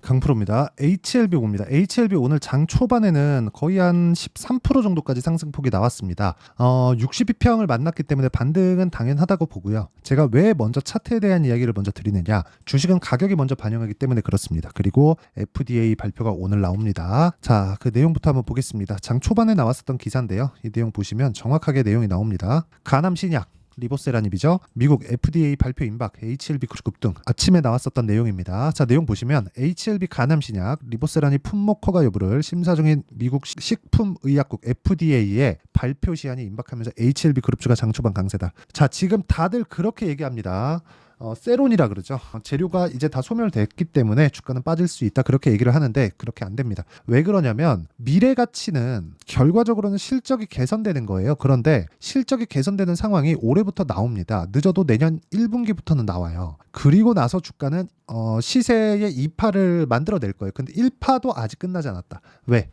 강프로입니다. HLB 봅니다. HLB 오늘 장 초반에는 거의 한 13% 정도까지 상승폭이 나왔습니다. 60비평을 만났기 때문에 반등은 당연하다고 보고요. 제가 왜 먼저 차트에 대한 이야기를 먼저 드리느냐, 주식은 가격이 먼저 반영하기 때문에 그렇습니다. 그리고 FDA 발표가 오늘 나옵니다. 자, 그 내용부터 한번 보겠습니다. 장 초반에 나왔었던 기사인데요. 이 내용 보시면 정확하게 내용이 나옵니다. 간암 신약 리보세라닙이죠. 미국 FDA 발표 임박, HLB 급등. 아침에 나왔었던 내용입니다. 자, 내용 보시면 HLB 간암 신약 리보세라닙 품목 허가 여부를 심사 중인 미국 식품의약국 FDA의 발표 시한이 임박하면서 HLB 그룹주가 장초반 강세다. 자, 지금 다들 그렇게 얘기합니다. 세론이라 그러죠. 재료가 이제 다 소멸됐기 때문에 주가는 빠질 수 있다, 그렇게 얘기를 하는데 그렇게 안 됩니다. 왜 그러냐면 미래 가치는 결과적으로는 실적이 개선되는 거예요. 그런데 실적이 개선되는 상황이 올해부터 나옵니다. 늦어도 내년 1분기부터는 나와요. 그리고 나서 주가는 시세의 2파를 만들어낼 거예요. 근데 1파도 아직 끝나지 않았다. 왜?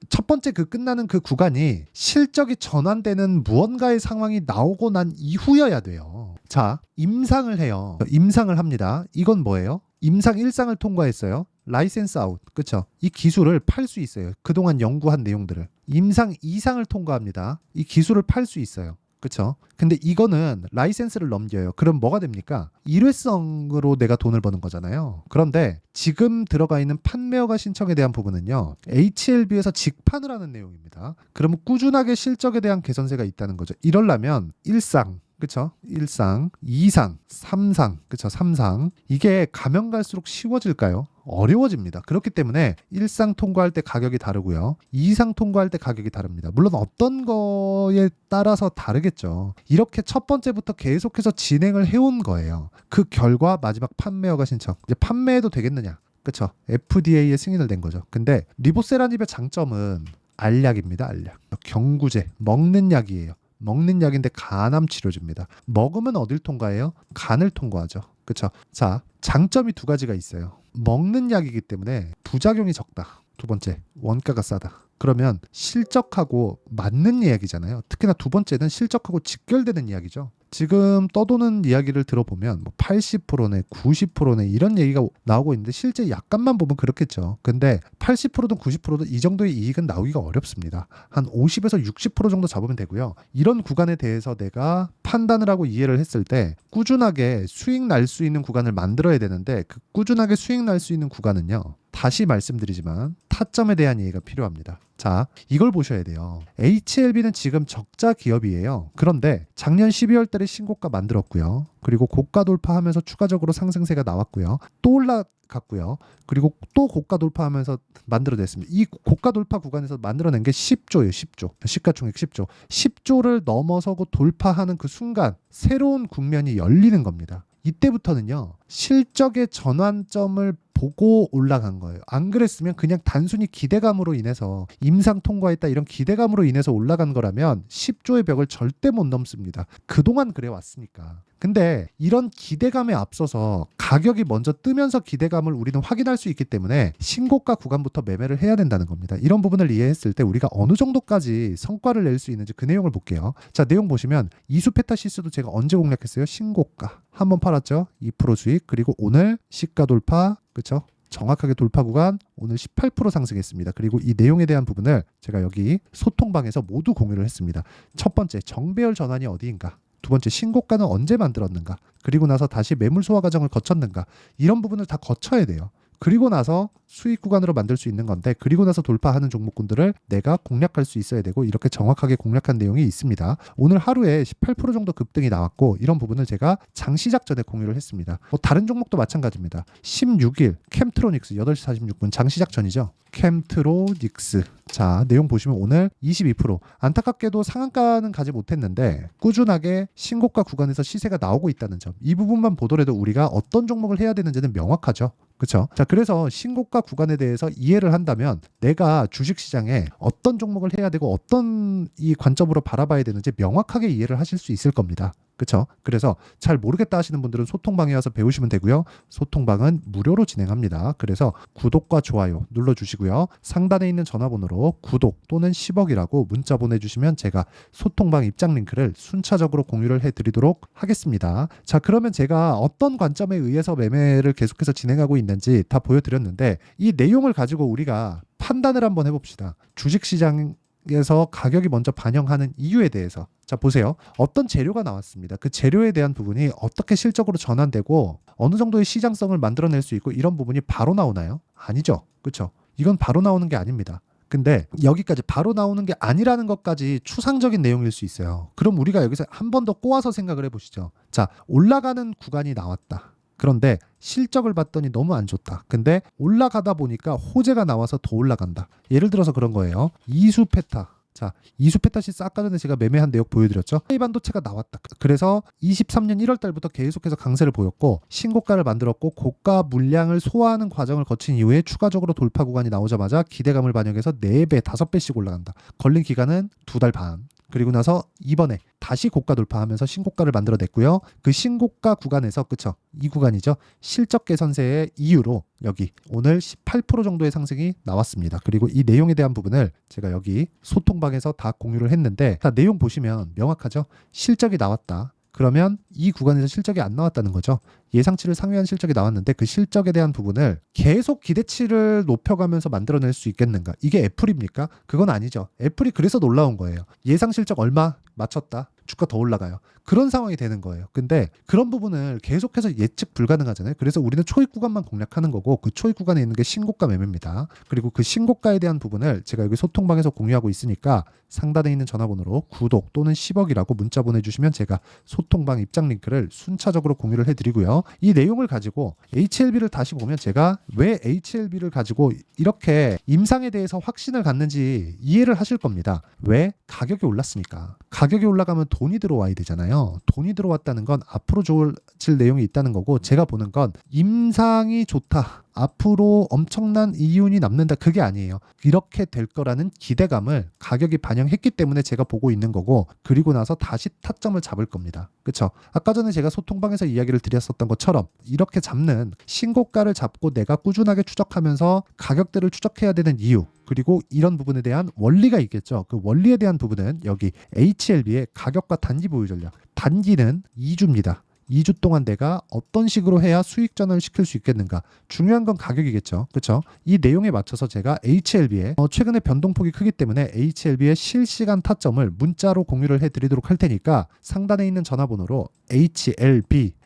첫 번째 끝나는 그 구간이 실적이 전환되는 무언가의 상황이 나오고 난 이후여야 돼요. 자, 임상을 해요. 임상을 합니다. 이건 뭐예요? 임상 1상을 통과했어요. 라이센스 아웃. 그쵸? 이 기술을 팔 수 있어요. 그동안 연구한 내용들을. 임상 2상을 통과합니다. 이 기술을 팔 수 있어요. 그쵸? 근데 이거는 라이센스를 넘겨요. 그럼 뭐가 됩니까? 일회성으로 내가 돈을 버는 거잖아요. 그런데 지금 들어가 있는 판매허가 신청에 대한 부분은요, HLB에서 직판을 하는 내용입니다. 그러면 꾸준하게 실적에 대한 개선세가 있다는 거죠. 이러려면 1상, 그쵸? 1상, 2상, 3상, 그쵸? 3상. 이게 가면 갈수록 쉬워질까요? 어려워집니다. 그렇기 때문에 1상 통과할 때 가격이 다르고요. 2상 통과할 때 가격이 다릅니다. 물론 어떤 거에 따라서 다르겠죠. 이렇게 첫 번째부터 계속해서 진행을 해온 거예요. 그 결과 마지막 판매허가 신청. 이제 판매해도 되겠느냐? 그쵸? FDA의 승인을 낸 거죠. 근데 리보세라닙의 장점은 알약입니다. 알약. 경구제, 먹는 약이에요. 먹는 약인데 간암 치료제입니다. 먹으면 어딜 통과해요? 간을 통과하죠. 그쵸? 자, 장점이 두 가지가 있어요. 먹는 약이기 때문에 부작용이 적다. 두 번째, 원가가 싸다. 그러면 실적하고 맞는 이야기잖아요. 특히나 두 번째는 실적하고 직결되는 이야기죠. 지금 떠도는 이야기를 들어보면 80%네, 90%네 이런 얘기가 나오고 있는데 실제 약값만 보면 그렇겠죠. 근데 80%든 90%든 이 정도의 이익은 나오기가 어렵습니다. 한 50에서 60% 정도 잡으면 되고요. 이런 구간에 대해서 내가 판단을 하고 이해를 했을 때 꾸준하게 수익 날 수 있는 구간을 만들어야 되는데, 그 꾸준하게 수익 날 수 있는 구간은요, 다시 말씀드리지만 타점에 대한 이해가 필요합니다. 자, 이걸 보셔야 돼요. HLB는 지금 적자 기업이에요. 그런데 작년 12월 달에 신고가 만들었고요. 그리고 고가 돌파하면서 추가적으로 상승세가 나왔고요. 또 올라갔고요. 그리고 또 고가 돌파하면서 만들어냈습니다. 이 고가 돌파 구간에서 만들어낸 게 10조예요. 10조. 시가총액 10조. 10조를 넘어서고 돌파하는 그 순간 새로운 국면이 열리는 겁니다. 이때부터는요, 실적의 전환점을 보고 올라간 거예요. 안 그랬으면 그냥 단순히 기대감으로 인해서 임상 통과했다 이런 기대감으로 인해서 올라간 거라면 10조의 벽을 절대 못 넘습니다. 그동안 그래 왔으니까. 근데 이런 기대감에 앞서서 가격이 먼저 뜨면서 기대감을 우리는 확인할 수 있기 때문에 신고가 구간부터 매매를 해야 된다는 겁니다. 이런 부분을 이해했을 때 우리가 어느 정도까지 성과를 낼 수 있는지 그 내용을 볼게요. 자, 내용 보시면 이수페타시스도 제가 언제 공략했어요? 신고가. 한번 팔았죠? 2% 수익. 그리고 오늘 시가 돌파. 그쵸? 정확하게 돌파 구간 오늘 18% 상승했습니다. 그리고 이 내용에 대한 부분을 제가 여기 소통방에서 모두 공유를 했습니다. 첫 번째, 정배열 전환이 어디인가? 두 번째, 신고가는 언제 만들었는가? 그리고 나서 다시 매물 소화 과정을 거쳤는가? 이런 부분을 다 거쳐야 돼요. 그리고 나서 수익 구간으로 만들 수 있는 건데, 그리고 나서 돌파하는 종목군들을 내가 공략할 수 있어야 되고, 이렇게 정확하게 공략한 내용이 있습니다. 오늘 하루에 18% 정도 급등이 나왔고, 이런 부분을 제가 장 시작 전에 공유를 했습니다. 다른 종목도 마찬가지입니다. 16일 캠트로닉스 8시 46분 장 시작 전이죠. 캠트로닉스. 자, 내용 보시면 오늘 22%. 안타깝게도 상한가는 가지 못했는데 꾸준하게 신고가 구간에서 시세가 나오고 있다는 점. 이 부분만 보더라도 우리가 어떤 종목을 해야 되는지는 명확하죠. 그렇죠? 자, 그래서 신고가 구간에 대해서 이해를 한다면 내가 주식시장에 어떤 종목을 해야 되고 어떤 이 관점으로 바라봐야 되는지 명확하게 이해를 하실 수 있을 겁니다. 그쵸? 그래서 잘 모르겠다 하시는 분들은 소통방에 와서 배우시면 되고요. 소통방은 무료로 진행합니다. 그래서 구독과 좋아요 눌러주시고요. 상단에 있는 전화번호로 구독 또는 10억이라고 문자 보내주시면 제가 소통방 입장 링크를 순차적으로 공유를 해드리도록 하겠습니다. 자, 그러면 제가 어떤 관점에 의해서 매매를 계속해서 진행하고 있는지 다 보여드렸는데 이 내용을 가지고 우리가 판단을 한번 해봅시다. 주식시장에서 가격이 먼저 반영하는 이유에 대해서. 자, 보세요. 어떤 재료가 나왔습니다. 그 재료에 대한 부분이 어떻게 실적으로 전환되고 어느 정도의 시장성을 만들어낼 수 있고 이런 부분이 바로 나오나요? 아니죠. 그렇죠? 이건 바로 나오는 게 아닙니다. 근데 여기까지 바로 나오는 게 아니라는 것까지 추상적인 내용일 수 있어요. 그럼 우리가 여기서 한 번 더 꼬아서 생각을 해보시죠. 자, 올라가는 구간이 나왔다. 그런데 실적을 봤더니 너무 안 좋다. 근데 올라가다 보니까 호재가 나와서 더 올라간다. 예를 들어서 그런 거예요. 이수페타. 자, 이수페타시스 아까 전에 제가 매매한 내역 보여드렸죠. 하이 반도체가 나왔다. 그래서 23년 1월 달부터 계속해서 강세를 보였고 신고가를 만들었고 고가 물량을 소화하는 과정을 거친 이후에 추가적으로 돌파 구간이 나오자마자 기대감을 반영해서 4배, 5배씩 올라간다. 걸린 기간은 2달 반. 그리고 나서 이번에 다시 고가 돌파하면서 신고가를 만들어냈고요. 그 신고가 구간에서 그쵸? 이 구간이죠. 실적 개선세의 이유로 여기 오늘 18% 정도의 상승이 나왔습니다. 그리고 이 내용에 대한 부분을 제가 여기 소통방에서 다 공유를 했는데 자, 내용 보시면 명확하죠. 실적이 나왔다. 그러면 이 구간에서 실적이 안 나왔다는 거죠. 예상치를 상회한 실적이 나왔는데 그 실적에 대한 부분을 계속 기대치를 높여가면서 만들어낼 수 있겠는가? 이게 애플입니까? 그건 아니죠. 애플이 그래서 놀라운 거예요. 예상 실적 얼마 맞췄다. 주가 더 올라가요. 그런 상황이 되는 거예요. 근데 그런 부분을 계속해서 예측 불가능하잖아요. 그래서 우리는 초입 구간만 공략하는 거고 그 초입 구간에 있는 게 신고가 매매입니다. 그리고 그 신고가에 대한 부분을 제가 여기 소통방에서 공유하고 있으니까 상단에 있는 전화번호로 구독 또는 10억이라고 문자 보내주시면 제가 소통방 입장 링크를 순차적으로 공유를 해드리고요. 이 내용을 가지고 HLB를 다시 보면 제가 왜 HLB를 가지고 이렇게 임상에 대해서 확신을 갖는지 이해를 하실 겁니다. 왜? 가격이 올랐으니까. 가격이 올라가면 돈이 들어와야 되잖아요. 돈이 들어왔다는 건 앞으로 좋아질 내용이 있다는 거고 제가 보는 건 임상이 좋다. 앞으로 엄청난 이윤이 남는다. 그게 아니에요. 이렇게 될 거라는 기대감을 가격이 반영했기 때문에 제가 보고 있는 거고 그리고 나서 다시 타점을 잡을 겁니다. 그렇죠? 아까 전에 제가 소통방에서 이야기를 드렸었던 것처럼 이렇게 잡는 신고가를 잡고 내가 꾸준하게 추적하면서 가격대를 추적해야 되는 이유 그리고 이런 부분에 대한 원리가 있겠죠. 그 원리에 대한 부분은 여기 HLB의 가격과 단기 보유 전략. 단기는 2주입니다. 2주 동안 내가 어떤 식으로 해야 수익 전환을 시킬 수 있겠는가. 중요한 건 가격이겠죠. 그렇죠? 이 내용에 맞춰서 제가 HLB의 최근에 변동폭이 크기 때문에 HLB의 실시간 타점을 문자로 공유를 해드리도록 할 테니까 상단에 있는 전화번호로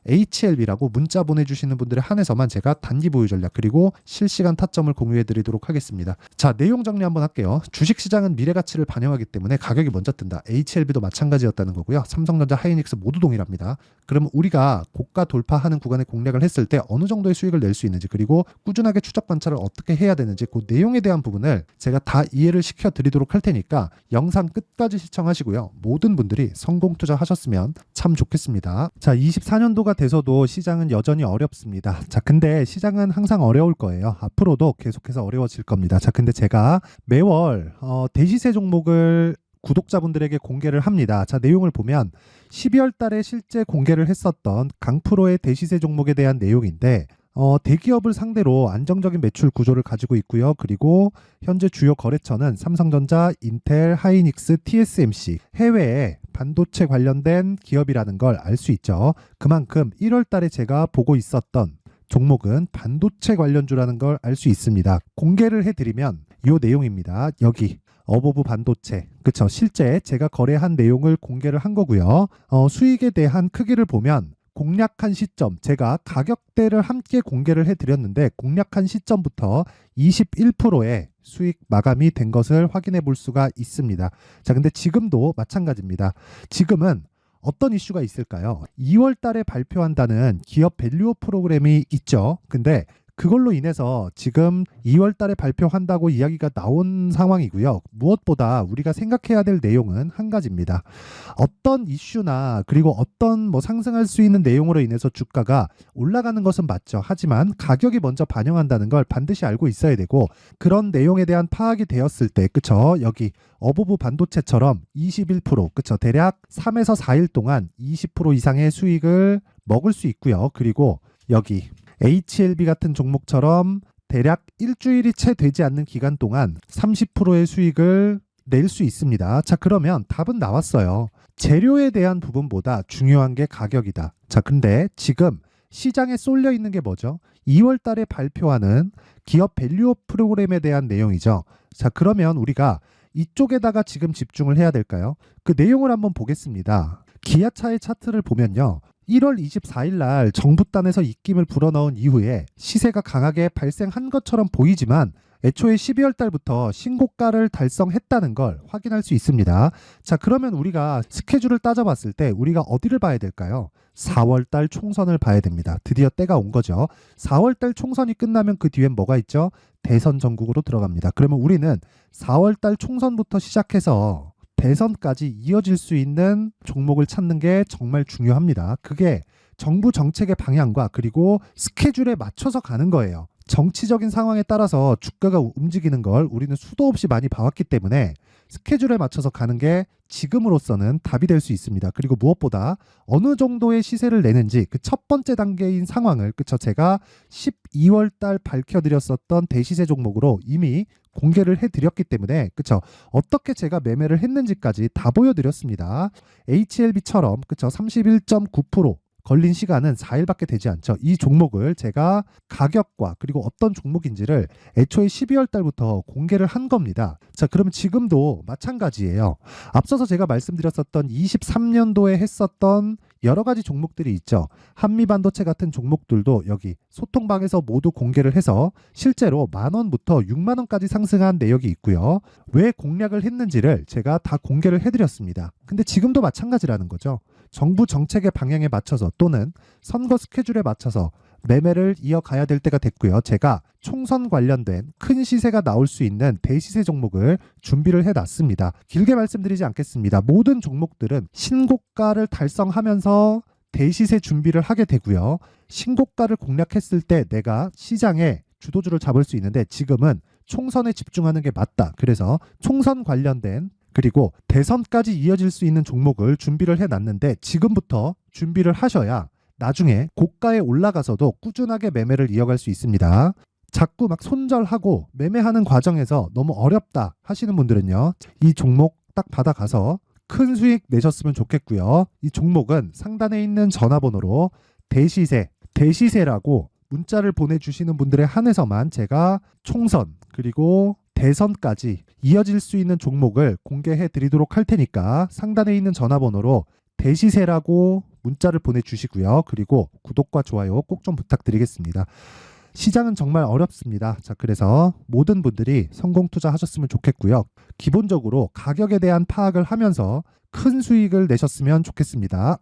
HLB라고 문자 보내주시는 분들에 한해서만 제가 단기 보유 전략 그리고 실시간 타점을 공유해드리도록 하겠습니다. 자, 내용 정리 한번 할게요. 주식시장은 미래가치를 반영하기 때문에 가격이 먼저 뜬다. HLB도 마찬가지였다는 거고요. 삼성전자, 하이닉스 모두 동일합니다. 그러면 우리가 고가 돌파하는 구간에 공략을 했을 때 어느 정도의 수익을 낼 수 있는지 그리고 꾸준하게 추적 관찰을 어떻게 해야 되는지 그 내용에 대한 부분을 제가 다 이해를 시켜드리도록 할 테니까 영상 끝까지 시청하시고요. 모든 분들이 성공 투자하셨으면 참 좋겠습니다. 자, 24년도가 돼서도 시장은 여전히 어렵습니다. 자, 근데 시장은 항상 어려울 거예요. 앞으로도 계속해서 어려워질 겁니다. 자, 근데 제가 매월 대시세 종목을 구독자분들에게 공개를 합니다. 자, 내용을 보면 12월 달에 실제 공개를 했었던 강프로의 대시세 종목에 대한 내용인데 대기업을 상대로 안정적인 매출 구조를 가지고 있고요. 그리고 현재 주요 거래처는 삼성전자, 인텔, 하이닉스, TSMC, 해외에 반도체 관련된 기업이라는 걸 알 수 있죠. 그만큼 1월 달에 제가 보고 있었던 종목은 반도체 관련주라는 걸 알 수 있습니다. 공개를 해드리면 이 내용입니다. 여기 어보브 반도체, 그쵸? 실제 제가 거래한 내용을 공개를 한 거고요. 수익에 대한 크기를 보면 공략한 시점, 제가 가격대를 함께 공개를 해드렸는데 공략한 시점부터 21%의 수익 마감이 된 것을 확인해 볼 수가 있습니다. 자, 근데 지금도 마찬가지입니다. 지금은 어떤 이슈가 있을까요? 2월 달에 발표한다는 기업 밸류업 프로그램이 있죠. 근데 그걸로 인해서 지금 2월 달에 발표한다고 이야기가 나온 상황이고요. 무엇보다 우리가 생각해야 될 내용은 한 가지입니다. 어떤 이슈나 그리고 어떤 뭐 상승할 수 있는 내용으로 인해서 주가가 올라가는 것은 맞죠. 하지만 가격이 먼저 반영한다는 걸 반드시 알고 있어야 되고, 그런 내용에 대한 파악이 되었을 때, 그쵸? 여기 어부부 반도체처럼 21%, 그쵸? 대략 3에서 4일 동안 20% 이상의 수익을 먹을 수 있고요. 그리고 여기 HLB 같은 종목처럼 대략 일주일이 채 되지 않는 기간 동안 30%의 수익을 낼 수 있습니다. 자, 그러면 답은 나왔어요. 재료에 대한 부분보다 중요한 게 가격이다. 자, 근데 지금 시장에 쏠려 있는 게 뭐죠? 2월 달에 발표하는 기업 밸류업 프로그램에 대한 내용이죠. 자, 그러면 우리가 이쪽에다가 지금 집중을 해야 될까요? 그 내용을 한번 보겠습니다. 기아차의 차트를 보면요. 1월 24일 날 정부단에서 입김을 불어넣은 이후에 시세가 강하게 발생한 것처럼 보이지만 애초에 12월 달부터 신고가를 달성했다는 걸 확인할 수 있습니다. 자, 그러면 우리가 스케줄을 따져봤을 때 우리가 어디를 봐야 될까요? 4월 달 총선을 봐야 됩니다. 드디어 때가 온 거죠. 4월 달 총선이 끝나면 그 뒤엔 뭐가 있죠? 대선 전국으로 들어갑니다. 그러면 우리는 4월 달 총선부터 시작해서 대선까지 이어질 수 있는 종목을 찾는 게 정말 중요합니다. 그게 정부 정책의 방향과 그리고 스케줄에 맞춰서 가는 거예요. 정치적인 상황에 따라서 주가가 움직이는 걸 우리는 수도 없이 많이 봐왔기 때문에 스케줄에 맞춰서 가는 게 지금으로서는 답이 될 수 있습니다. 그리고 무엇보다 어느 정도의 시세를 내는지 그 첫 번째 단계인 상황을, 그쵸, 제가 12월 달 밝혀드렸었던 대시세 종목으로 이미 공개를 해드렸기 때문에, 그쵸, 어떻게 제가 매매를 했는지까지 다 보여드렸습니다. HLB처럼, 그쵸, 31.9% 걸린 시간은 4일밖에 되지 않죠. 이 종목을 제가 가격과 그리고 어떤 종목인지를 애초에 12월 달부터 공개를 한 겁니다. 자, 그러면 지금도 마찬가지예요. 앞서서 제가 말씀드렸었던 23년도에 했었던 여러 가지 종목들이 있죠. 한미반도체 같은 종목들도 여기 소통방에서 모두 공개를 해서 실제로 10,000원부터 60,000원까지 상승한 내역이 있고요. 왜 공략을 했는지를 제가 다 공개를 해드렸습니다. 근데 지금도 마찬가지라는 거죠. 정부 정책의 방향에 맞춰서 또는 선거 스케줄에 맞춰서 매매를 이어가야 될 때가 됐고요. 제가 총선 관련된 큰 시세가 나올 수 있는 대시세 종목을 준비를 해놨습니다. 길게 말씀드리지 않겠습니다. 모든 종목들은 신고가를 달성하면서 대시세 준비를 하게 되고요. 신고가를 공략했을 때 내가 시장에 주도주를 잡을 수 있는데 지금은 총선에 집중하는 게 맞다. 그래서 총선 관련된 그리고 대선까지 이어질 수 있는 종목을 준비를 해놨는데 지금부터 준비를 하셔야 나중에 고가에 올라가서도 꾸준하게 매매를 이어갈 수 있습니다. 자꾸 막 손절하고 매매하는 과정에서 너무 어렵다 하시는 분들은요, 이 종목 딱 받아가서 큰 수익 내셨으면 좋겠고요. 이 종목은 상단에 있는 전화번호로 대시세라고 문자를 보내주시는 분들에 한해서만 제가 총선 그리고 대선까지 이어질 수 있는 종목을 공개해 드리도록 할 테니까 상단에 있는 전화번호로 대시세라고 문자를 보내주시고요. 그리고 구독과 좋아요 꼭 좀 부탁드리겠습니다. 시장은 정말 어렵습니다. 자, 그래서 모든 분들이 성공 투자하셨으면 좋겠고요. 기본적으로 가격에 대한 파악을 하면서 큰 수익을 내셨으면 좋겠습니다.